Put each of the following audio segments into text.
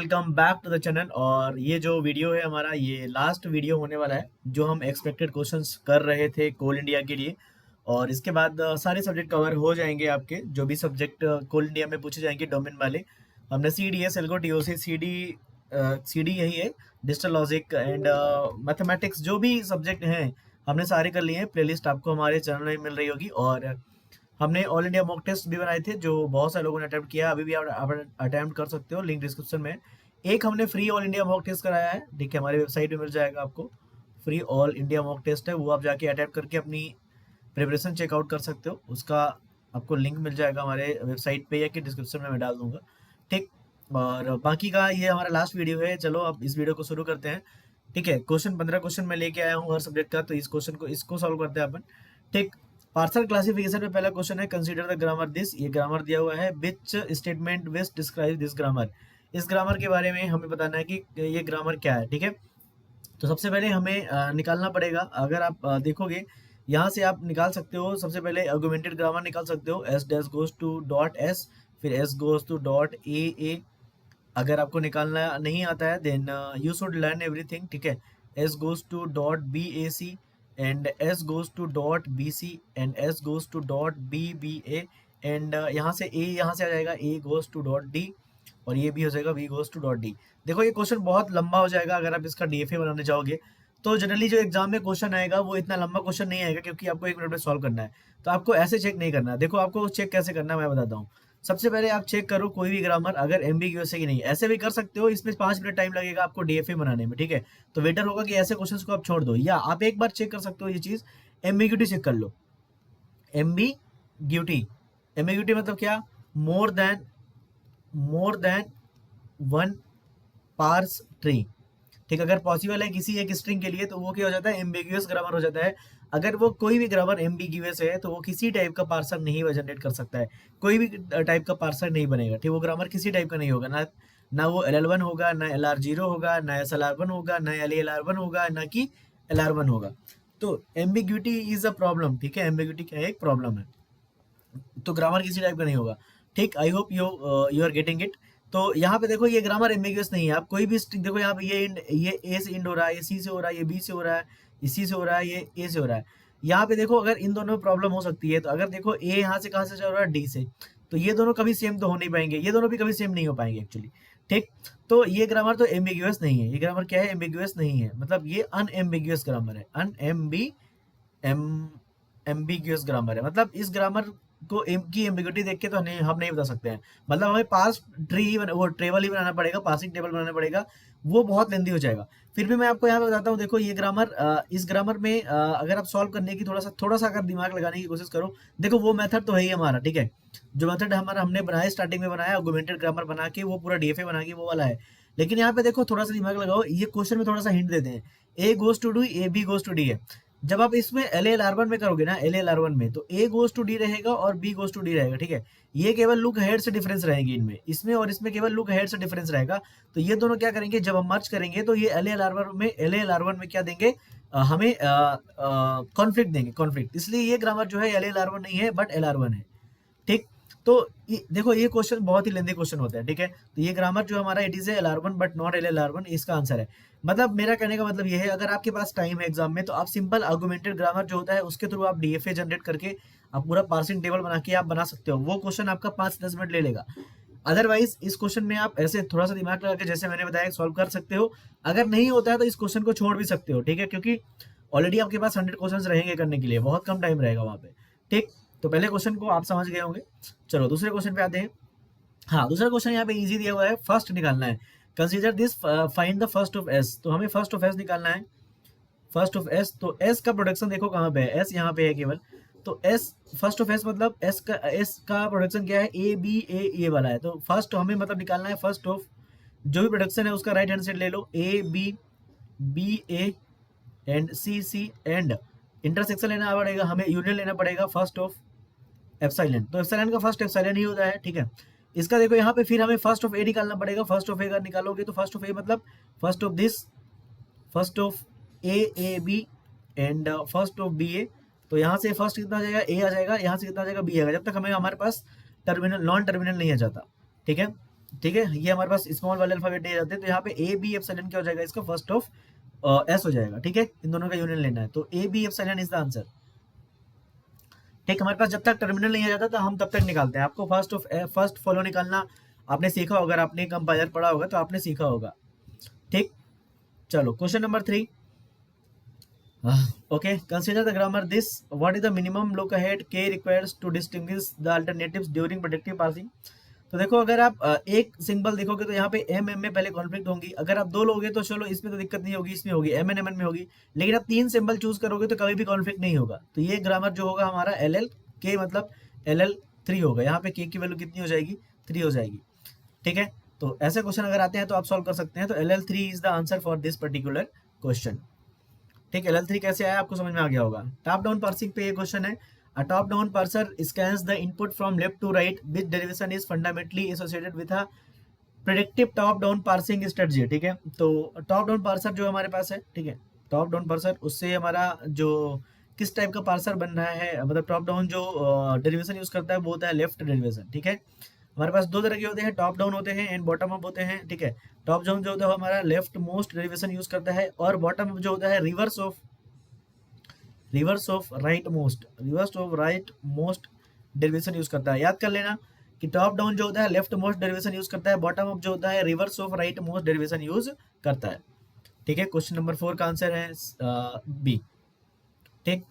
Welcome back to the channel. और ये जो वीडियो है हमारा, ये लास्ट वीडियो होने वाला है जो हम एक्सपेक्टेड क्वेश्चंस कर रहे थे कोल इंडिया के लिए। और इसके बाद सारे सब्जेक्ट कवर हो जाएंगे, आपके जो भी सब्जेक्ट कोल इंडिया में पूछे जाएंगे डोमेन वाले। हमने C D S algo T O C C D यही है, डिजिटल लॉजिक एंड मैथमेटिक्स, जो भी सब्जेक्ट हैं हमने सारे कर लिए हैं। प्लेलिस्ट आपको हमारे चैनल में मिल रही होगी। और हमने ऑल इंडिया मॉक टेस्ट भी बनाए थे जो बहुत सारे लोगों ने अटेम्प्ट किया। अभी भी आप अटेम्प्ट कर सकते हो, लिंक डिस्क्रिप्शन में। एक हमने free all India mock test कराया है, ठीक है, हमारी वेबसाइट पे मिल जाएगा आपको। Free all India mock test है, वो आप जाके अटेम्प्ट करके अपनी प्रिपरेशन चेकआउट कर सकते हो। उसका आपको लिंक मिल जाएगा हमारे वेबसाइट पे या कि डिस्क्रिप्शन में मैं डाल दूंगा, ठीक। और बाकी का ये हमारा लास्ट वीडियो है। चलो अब इस वीडियो को शुरू करते हैं, ठीक है। क्वेश्चन 15 क्वेश्चन मैं लेके आया हूँ हर सब्जेक्ट का, तो इस क्वेश्चन को इसको सॉल्व करते हैं अपन, ठीक। पार्सल क्लासिफिकेशन में पहला क्वेश्चन है, कंसीडर द ग्रामर दिस। ये ग्रामर दिया हुआ है, which statement best describe this grammar. इस ग्रामर के बारे में हमें बताना है कि ये ग्रामर क्या है, ठीक है। तो सबसे पहले हमें निकालना पड़ेगा। अगर आप देखोगे यहाँ से आप निकाल सकते हो। सबसे पहले आर्गुमेंटेड ग्रामर निकाल सकते हो, S dash goes to dot S, फिर S goes to dot A. अगर आपको निकालना नहीं आता है then you should learn everything, ठीक है। S goes to dot B A C and S goes to dot B C and S goes to dot B A and यहाँ से ए, यहाँ से आ जाएगा A goes to dot D, और ये भी हो जाएगा V goes to dot D. देखो ये क्वेश्चन बहुत लंबा हो जाएगा अगर आप इसका डीएफए बनाने जाओगे। तो जनरली जो एग्जाम में क्वेश्चन आएगा वो इतना लंबा क्वेश्चन नहीं आएगा, क्योंकि आपको 1 मिनट में सॉल्व करना है। तो आपको ऐसे चेक नहीं करना है। देखो आपको चेक कैसे करना है मैं बताता हूँ। सबसे पहले आप चेक करो कोई भी ग्रामर अगर एमबीक्यूएस है कि नहीं। ऐसे भी कर सकते हो, इसमें 5 मिनट टाइम लगेगा आपको डीएफए बनाने में, ठीक है। तो बेटर होगा कि ऐसे क्वेश्चंस को आप छोड़ दो, या आप एक बार चेक कर सकते हो ये चीज, एमबीक्यूटी चेक कर लो। एमबीग्यूटी, एमबीग्यूटी मतलब क्या, more than one parse tree, ठीक। अगर पॉसिबल है किसी एक स्ट्रिंग के लिए तो वो क्या हो जाता है, एम्बिग्यूअस ग्रामर हो जाता है। अगर वो कोई भी ग्रामर एम्बिग्यूअस है तो वो किसी टाइप का पार्सर नहीं जनरेट कर सकता है। कोई भी टाइप का पार्सर नहीं बनेगा, ठीक। वो ग्रामर किसी टाइप का नहीं होगा, ना वो LL1 होगा, ना LR0 होगा, ना SLR1 होगा, ना LALR1 होगा, ना कि LR1 होगा। तो एम्बिग्यूटी इज अ प्रॉब्लम, ठीक है। एम्बिग्यूटी क्या है, एक प्रॉब्लम है। तो ग्रामर किसी टाइप का नहीं होगा, ठीक। I hope you are getting it. तो यहाँ पे देखो ये ग्रामर एम्बिगुअस नहीं है। आप कोई भी देखो यहाँ पे ये ए से इंड हो रहा है, ये सी से हो रहा है, ये बी से हो रहा है, ये सी से हो रहा है, ये ए से हो रहा है। यहाँ पे देखो अगर इन दोनों में प्रॉब्लम हो सकती है, तो अगर देखो ए यहाँ से कहाँ से चल रहा है, डी से, तो ये दोनों कभी सेम तो हो नहीं पाएंगे, ये दोनों भी कभी सेम नहीं हो पाएंगे एक्चुअली, ठीक। तो ये ग्रामर तो एम्बिगुअस नहीं है। ये ग्रामर क्या है, एम्बिगुअस नहीं है, मतलब ये अनएम्बिगुअस ग्रामर है। एम एम्बिग्यूअस ग्रामर है। मतलब इस ग्रामर को की एम्बिग्यूटी देख के तो हम नहीं बता सकते हैं। मतलब हमें पास ट्री ही वो टेबल ही बनाना पड़ेगा, पासिंग टेबल बनाना पड़ेगा, वो बहुत लेंदी हो जाएगा। फिर भी मैं आपको यहाँ पे बताता हूँ। देखो ये ग्रामर, इस ग्रामर में अगर आप सॉल्व करने की थोड़ा सा अगर दिमाग लगाने की कोशिश करो, देखो वो मेथड तो है ही हमारा, ठीक है। जो मेथड हमारा हमने बनाया, स्टार्टिंग में बनाया आर्गुमेंटेड ग्रामर बना के, वो पूरा डीएफए बना के वो वाला है। लेकिन यहाँ पे देखो थोड़ा सा दिमाग लगाओ, ये क्वेश्चन में थोड़ा सा हिंट देते हैं, A goes to D, A B goes to D है। जब आप इसमें LALR1 में करोगे ना, LALR1 में तो A गोज टू डी रहेगा और B गोज टू डी रहेगा, ठीक है। ये केवल लुक हेड से डिफरेंस रहेगी इनमें, इसमें और इसमें केवल लुक हेड से डिफरेंस रहेगा। तो ये दोनों क्या करेंगे, जब हम मर्ज करेंगे तो ये LALR1 में क्या देंगे, हमें कॉन्फ्लिक्ट देंगे, कॉन्फ्लिक्ट। इसलिए ये ग्रामर जो है LALR1 नहीं है बट LR1 है, ठीक। तो देखो ये क्वेश्चन बहुत ही लेंदी क्वेश्चन होता है, ठीक है। तो ये ग्रामर जो हमारा it is LR1 but not LLR1, इसका आंसर है। मतलब मेरा कहने का मतलब ये है, अगर आपके पास टाइम है एग्जाम में तो आप सिंपल आर्गुमेंटेड ग्रामर जो होता है उसके थ्रू आप डीएफए जनरेट करके आप पूरा पार्सिंग टेबल बना के आप बना सकते हो। वो क्वेश्चन आपका 5-10 मिनट ले लेगा। अदरवाइज इस क्वेश्चन में आप ऐसे थोड़ा सा दिमाग लगा के जैसे मैंने बताया सॉल्व कर सकते हो। अगर नहीं होता है तो इस क्वेश्चन को छोड़ भी सकते हो, ठीक है, क्योंकि ऑलरेडी आपके पास 100 क्वेश्चन रहेंगे करने के लिए, बहुत कम टाइम रहेगा वहां पे, ठीक। तो पहले क्वेश्चन को आप समझ गए होंगे। चलो दूसरे क्वेश्चन पे आते हैं। हाँ, दूसरा क्वेश्चन यहाँ पे इजी दिया हुआ है, फर्स्ट निकालना है। Consider this, find the first of S. तो हमें फर्स्ट ऑफ एस निकालना है, फर्स्ट ऑफ एस। तो एस का प्रोडक्शन देखो कहाँ पे है, एस यहाँ पे है केवल। तो एस, फर्स्ट ऑफ एस मतलब एस का प्रोडक्शन क्या है, ए वाला है। तो फर्स्ट हमें मतलब निकालना है फर्स्ट ऑफ जो भी प्रोडक्शन है उसका राइट हैंड साइड ले लो, B A and C and intersection लेना पड़ेगा, हमें यूनियन लेना पड़ेगा फर्स्ट ऑफ एप्सिलॉन। तो एप्सिलॉन का फर्स्ट एप्सिलॉन ही होता है, ठीक है। इसका देखो यहाँ पे फिर हमें फर्स्ट ऑफ ए निकालना पड़ेगा। फर्स्ट ऑफ ए अगर निकालोगे तो फर्स्ट ऑफ ए मतलब first of this, first of A B and first of B A. तो यहाँ से फर्स्ट कितना आ जाएगा, ए आ जाएगा, यहाँ से कितना आ जाएगा, बी आएगा, जब तक हमें हमारे पास टर्मिनल नॉन टर्मिनल नहीं आ जाता, ठीक है। ठीक है, ये हमारे पास स्मॉल वाले अल्फाबेट दिए जाते हैं, तो यहाँ पे ए बी एप्सिलॉन क्या हो जाएगा, इसका फर्स्ट ऑफ एस हो जाएगा। ठीक है, इन दोनों का यूनियन लेना है, तो A B epsilon is the answer. ठीक, हमारे पास जब तक टर्मिनल नहीं आ जाता तो हम तब तक निकालते हैं। आपको फर्स्ट फॉलो निकालना आपने सीखा होगा, अगर आपने कंपाइलर पढ़ा होगा तो आपने सीखा होगा। ठीक, चलो question number 3। Okay, consider the grammar this. What is the minimum look ahead k requires to distinguish the alternatives during predictive parsing? तो देखो, अगर आप एक सिंबल देखोगे तो यहाँ पे एम एम में पहले कॉन्फ्लिक्ट होंगी। अगर आप दो लोगे तो चलो इसमें तो दिक्कत नहीं होगी, इसमें होगी, एम एन में होगी। लेकिन आप तीन सिंबल चूज करोगे तो कभी भी कॉन्फ्लिक्ट नहीं होगा। तो ये ग्रामर जो होगा हमारा एल एल के मतलब एल एल 3 होगा। यहाँ पे के की वैल्यू कितनी हो जाएगी, 3 हो जाएगी। ठीक है, तो ऐसे क्वेश्चन अगर आते हैं तो आप सॉल्व कर सकते हैं। तो L L 3 is the answer for this particular question. ठीक है, LL3 कैसे आया आपको समझ में आ गया होगा। टॉप डाउन पार्सिंग पे ये क्वेश्चन है। A top down parser scans the input from left to right which derivation is fundamentally associated with a predictive top down parsing strategy. ठीक है, तो टॉप डाउन पार्सर जो हमारे पास है, ठीक है, टॉप डाउन पार्सर उससे हमारा जो किस टाइप का पार्सर बन रहा है, मतलब टॉप डाउन जो डेरिवेशन यूज करता है वो होता है लेफ्ट डेरिवेशन। ठीक है, हमारे पास दो तरह के होते हैं, टॉप डाउन होते हैं एंड बॉटम अप होते हैं। ठीक है, टॉप डाउन जो होता है हमारा लेफ्ट मोस्ट डेरिवेशन यूज करता है, और बॉटम अप जो होता है reverse of right most derivation use करता है। याद कर लेना कि टॉप डाउन जो होता है लेफ्ट मोस्ट डेरिवेशन यूज करता है, बॉटम अप जो होता है reverse of right most derivation use करता है। ठीक है, क्वेश्चन नंबर 4 का आंसर है बी। ठीक,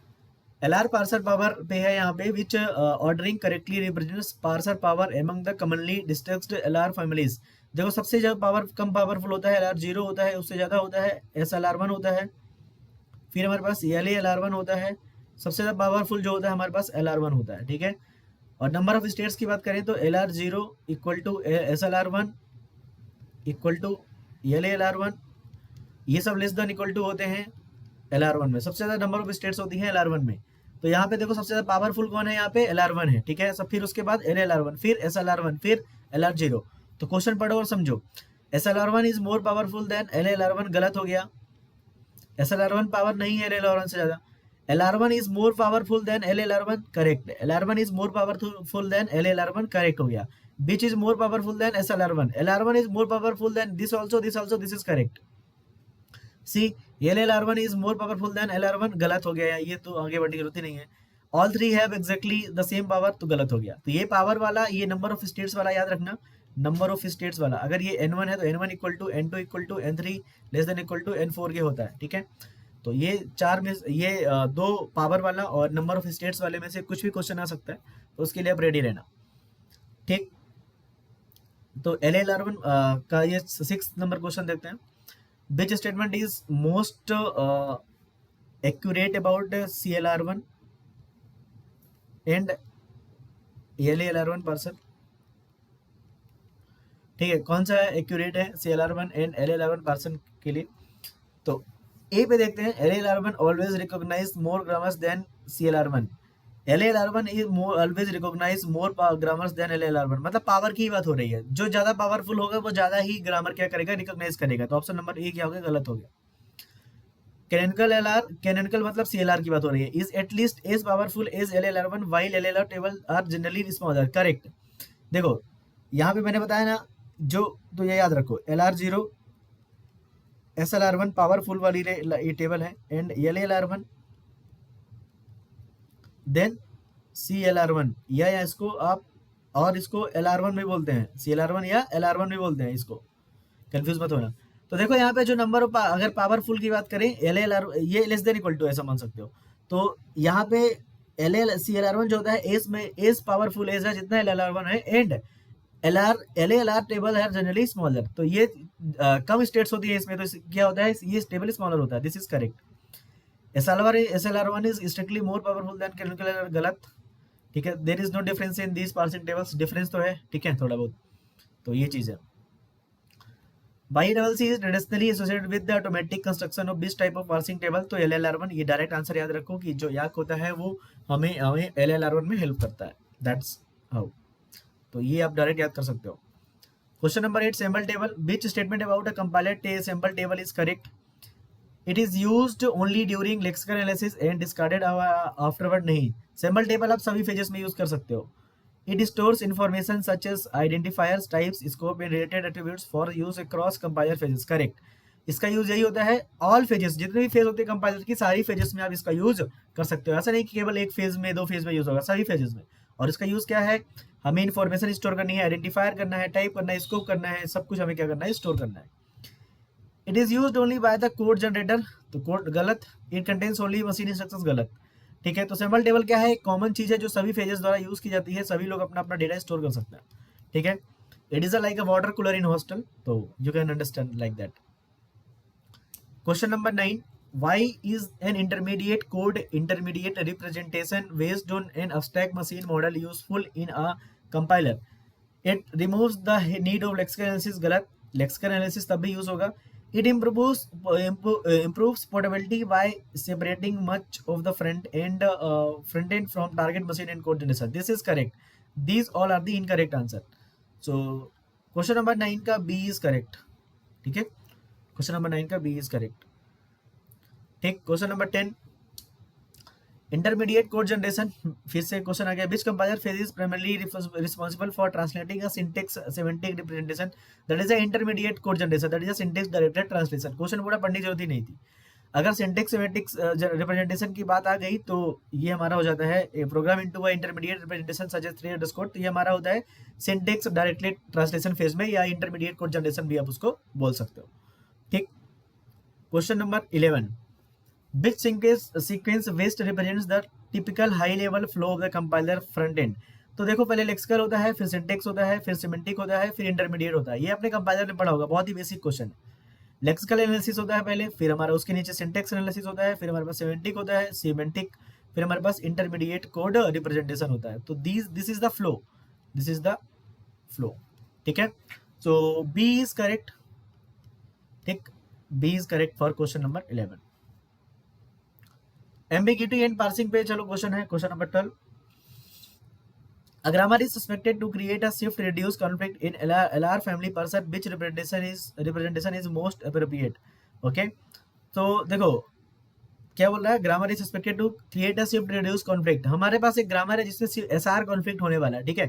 एलआर पार्सर पावर पे है यहाँ पे, which ordering correctly represents parser power among the commonly discussed LR families. देखो, सबसे ज्यादा कम पावरफुल होता है एलआर 0 होता है, उससे ज्यादा होता है SLR1 होता है, फिर हमारे पास LALR1 होता है, सबसे ज़्यादा पावरफुल जो होता है हमारे पास LR1 होता है। ठीक है, और नंबर ऑफ स्टेट्स की बात करें तो LR0 equal to SLR1 equal to LALR1, ये सब लेस देन इक्वल टू होते हैं LR1 में। सबसे ज़्यादा नंबर ऑफ स्टेट्स होती हैं LR1 में। तो यहाँ पे देखो सबसे ज़्यादा पावरफुल कौन है, यहाँ पे LR1 है। ठीक है, सब फिर उसके बाद LALR1, फिर SLR1, फिर LR0। तो क्वेश्चन पढ़ो और समझो। SLR1 is more powerful then LALR1, गलत हो गया। SLR1 पावर नहीं है LLR1 से ज्यादा। LR1 is more powerful then LLR1, correct. LR1 is more powerful then LLR1, correct हो गया। Which is more powerful than SLR1? LR1 is more powerful than this also, this is correct. See, LLR1 is more powerful than LR1, गलत हो गया, ये तो आगे बढ़ने की जरूरत ही नहीं है। All three have exactly the same power, तो गलत हो गया। तो ये पावर वाला, ये नंबर ऑफ स्टेट्स वाला याद रखना, नंबर ऑफ स्टेट्स वाला। अगर ये N1 है तो N1 equal to N2 equal to N3 less than equal to N4 के होता है। ठीक है, तो ये चार में ये दो पावर वाला और नंबर ऑफ स्टेट्स वाले में से कुछ भी क्वेश्चन आ सकता है, तो उसके लिए आप रेडी रहना। ठीक, तो LLR1 का ये 6 नंबर क्वेश्चन देखते हैं। Which statement is most accurate about CLR1 and LLR1 person? ठीक है, कौन सा एक्यूरेट है CLR1 एंड LLR1 पर्सन के लिए? तो ए पे देखते हैं, LLR1 always recognize more grammars than CLR1। LLR1 is always recognize more grammars than LLR1, मतलब पावर की बात हो रही है। जो ज्यादा पावरफुल होगा वो ज्यादा ही ग्रामर क्या करेगा, रिकॉग्नाइज करेगा। तो ऑप्शन नंबर ए क्या हो गया, गलत हो गया। कैनोनिकल मतलब CLR की बात हो रही है, is at least as powerful as LLR1 while LLR table are generally smaller, correct. देखो यहाँ पे मैंने बताया ना, जो तो ये याद रखो, LR0 SLR1 पावरफुल वाली ये टेबल है, एंड LLR1 देन CLR1, या इसको आप और इसको LR1 भी बोलते हैं, CLR1 या LR1 भी बोलते हैं, इसको कंफ्यूज मत होना। तो देखो यहाँ पे जो नंबर ऑफ अगर पावरफुल की बात करें, LLR ये लेस देन इक्वल टू ऐसा मान सकते हो। तो यहाँ पे CLR1 जो होता है एस में, एस पावरफुल एज है जितना LLR1 है, एंड LLR टेबल है जनरली स्मॉलर। तो ये कम स्टेट्स होती है इसमें, तो क्या होता है, ये टेबल स्मॉलर होता है, दिस इज करेक्ट। SLR1 इज strictly more powerful than calculator, गलत। ठीक है, there is no difference in these parsing tables, difference तो है, ठीक है, थोड़ा बहुत, तो ये चीज है। BCC is traditionally associated with the automatic construction of this type of parsing table, तो LLR1, ये डायरेक्ट आंसर याद रखो कि जो याक होता है वो हमें LLR1 में हेल्प करता है, दैट्स हाउ। तो ये आप डायरेक्ट याद कर सकते हो। Question number 8, sample table. Which statement about a compiler sample table is correct? It is used only during lexical analysis and discarded afterward. नहीं, सैंपल टेबल आप सभी फेजेस में यूज कर सकते हो। It stores information such as identifiers, types, scope and related attributes for use across compiler phases. Correct. इसका use यही होता है ऑल फेजेस, जितने भी फेज होते हैं कंपाइलर की सारी फेजेस में आप इसका यूज कर सकते हो। ऐसा नहीं कि केवल एक फेज में दो फेज में यूज होगा, सभी फेजेस में। और इसका यूज क्या है, हमें इन्फॉर्मेशन स्टोर करनी है, आइडेंटिफायर करना है, टाइप करना है, स्कोप करना है, सब कुछ हमें क्या करना है, स्टोर करना है। It is used only by the code generator, तो कोड गलत। It contains only machine instructions, गलत। ठीक है, तो सिंबल टेबल क्या है, एक कॉमन चीज है जो सभी फेजेस द्वारा यूज की जाती है, सभी लोग अपना अपना डेटा स्टोर कर सकते हैं। ठीक है, it is like a water cooler in hostel, तो you can understand like that. Question number 9, why is an intermediate code intermediate representation based on an abstract machine model useful in a compiler? It removes the need of lexical analysis, गलत। lexical analysis तब भी use होगा। It improves portability by separating much of the front end from target machine and code generation. This is correct. These all are the incorrect answer. So question number 9 का B is correct. ठीक है, question number 9 का B is correct. ठीक, question number 10, intermediate code generation. फिर से question आ गया, which compiler phase is primarily responsible for translating a syntax semantic representation, that is a intermediate code generation, that is a syntax directed translation. Question पूरा पढ़ने की जरूरत ही नहीं थी। अगर सिंटेक्स सेमेंटिक्स रिप्रेजेंटेशन की बात आ गई तो ये हमारा हो जाता है program into a intermediate representation such as 3_, तो ये हमारा होता है सिंटेक्स डायरेक्टली ट्रांसलेशन फेज में, या इंटरमीडिएट कोड जनरेशन भी आप उसको बोल सकते हो। ठीक, question number 11, which sequence based represents the typical high level flow of the compiler front end. तो देखो, पहले लेक्सिकल होता है, फिर सिंटेक्स होता है, फिर सिमेंटिक होता है, फिर इंटरमीडिएट होता है। ये अपने कंपाइलर में पढ़ा होगा, बहुत ही बेसिक क्वेश्चन है। लेक्सिकल एनालिसिस होता है पहले, फिर हमारा उसके नीचे सिंटेक्स एनालिसिस होता है, फिर हमारे पास सिमेंटिक होता है, सिमेंटिक, फिर हमारे पास इंटरमीडिएट कोड रिप्रेजेंटेशन होता है। तो this is the flow, this is the flow. ठीक है, सो बी इज करेक्ट। ठीक, B is correct for question number 11। Ambiguity and parsing पे चलो क्वेश्चन है, question number 12, a grammar is suspected to create a shift reduce conflict in LR family person, which representation is most appropriate? Okay, तो देखो क्या बोल रहा है, grammar is suspected to create a shift reduce conflict. हमारे पास एक grammar है जिसमें एसआर कॉन्फ्लिक्ट होने वाला है। ठीक है,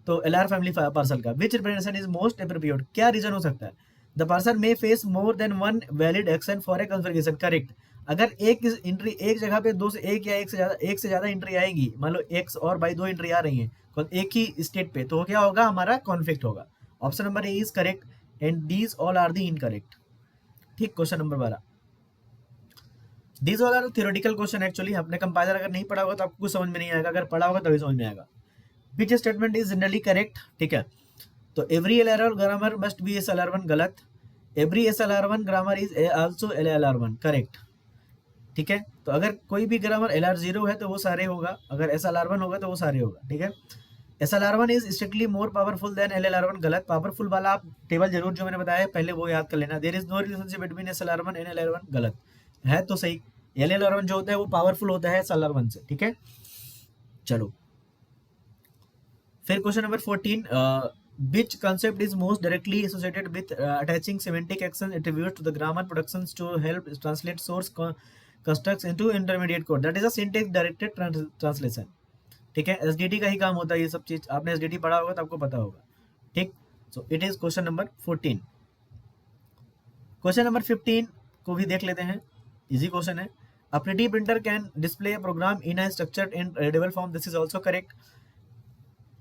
तो एलआर फैमिली पार्सल का विच रिप्रेजेंटेशन इज मोस्ट एप्रोप्रिएट, क्या रीजन हो सकता है? The person may face more than one valid action for a configuration. Correct. अगर एक एंट्री एक जगह पे दो से एक या एक से ज्यादा एंट्री आएगी, मान लो एक्स और बाई दो एंट्री आ रही है एक ही स्टेट पे, तो क्या होगा, हमारा कॉन्फ्लिक्ट होगा। Option number A is correct and these all are the incorrect. ठीक, question number 12, these all are theoretical question. Actually आपने कंपाइलर अगर नहीं पढ़ा होगा तो आपको कुछ समझ में नहीं आएगा, अगर पढ़ा होगा तभी समझ में आएगा। Which statement is generally correct? ठीक है, तो every LR grammar must be SLR one, गलत। Every SLR one grammar is also LR one, correct. ठीक है, तो अगर कोई भी ग्रामर LR0 है तो वो सारे होगा, अगर SLR1 होगा तो वो सारे होगा। ठीक है, SLR1 इज strictly more powerful then LLR1, गलत। पावरफुल वाला आप टेबल जरूर जो मैंने बताया पहले वो याद कर लेना। There is no relationship between SLR1 and LLR1, गलत है। तो सही, LLR1 जो होता है वो पावरफुल होता है SLR1 से। ठीक है, चलो फिर question number 14, which concept is most directly associated with attaching semantic action attributes to the grammar productions to help translate source constructs into intermediate code? That is a syntax directed translation. ठीक है, SDT का ही काम होता है ये सब चीज, आपने SDT पढ़ा होगा तो आपको पता होगा। ठीक, so it is question number 14। Question number 15 को भी देख लेते हैं, इजी क्वेश्चन है। A pretty printer can display a program in a structured and readable form. This is also correct.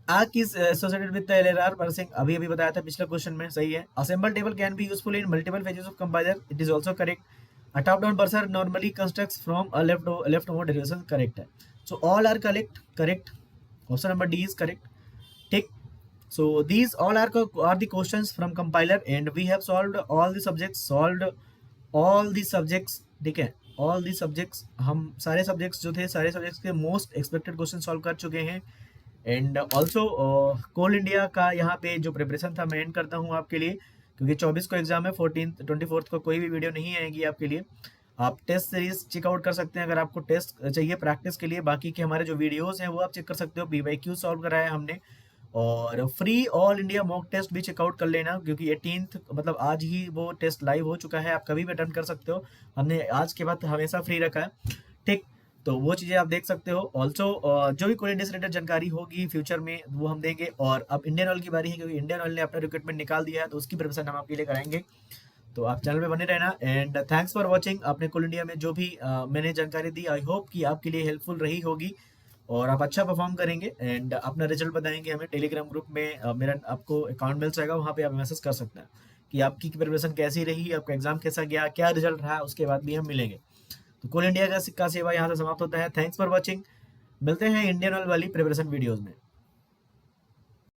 Arc is associated with the LR parsing, अभी बताया था पिछले क्वेश्चन में, सही है। Assemble table can be useful in multiple phases of compiler, it is also correct. A top down parser normally constructs from a left over derivation, correct है। So all are correct. Option number D is correct. ठीक, so these all are the questions from compiler and we have solved all the subjects. ठीक है, all the subjects, हम सारे subjects जो थे, सारे subjects के मोस्ट एक्सपेक्टेड क्वेश्चन सॉल्व कर चुके हैं। एंड ऑल्सो कोल इंडिया का यहाँ पे जो प्रिपरेशन था मैं एंड करता हूँ आपके लिए, क्योंकि 24 को एग्जाम है, 24 को कोई भी वीडियो नहीं आएगी आपके लिए। आप टेस्ट सीरीज चेकआउट कर सकते हैं अगर आपको टेस्ट चाहिए प्रैक्टिस के लिए। बाकी के हमारे जो वीडियोस हैं वो आप चेक कर सकते हो, PYQ सॉल्व कराया है हमने, और free all India mock test भी चेकआउट कर लेना, क्योंकि 18th मतलब आज ही वो टेस्ट लाइव हो चुका है, आप कभी भी अटेंड कर सकते हो। हमने आज के बाद हमेशा फ्री रखा है। ठीक, तो वो चीज़ें आप देख सकते हो। ऑल्सो जो भी कोल इंडिया से रिलेटेड जानकारी होगी फ्यूचर में वो हम देंगे। और अब इंडियन ऑयल की बारी है, क्योंकि इंडियन ऑयल ने अपना रिक्रूटमेंट निकाल दिया है, तो उसकी प्रिपरेशन हम आपके लिए कराएंगे। तो आप चैनल पे बने रहना। And thanks for watching. आपने कोल इंडिया में जो भी मैंने जानकारी दी, आई होप कि आपके लिए हेल्पफुल रही होगी और आप अच्छा परफॉर्म करेंगे एंड अपना रिजल्ट बताएंगे हमें। टेलीग्राम ग्रुप में मेरा आपको अकाउंट मिल जाएगा, वहाँ पे आप मैसेज कर सकते हैं कि आपकी प्रिपरेशन कैसी रही, आपका एग्जाम कैसा गया, क्या रिजल्ट रहा, उसके बाद भी हम मिलेंगे। तो कोल इंडिया का सिक्का सेवा यहाँ से समाप्त होता है। Thanks for watching. मिलते हैं इंडियन ऑयल वाली प्रिपरेशन वीडियोज में।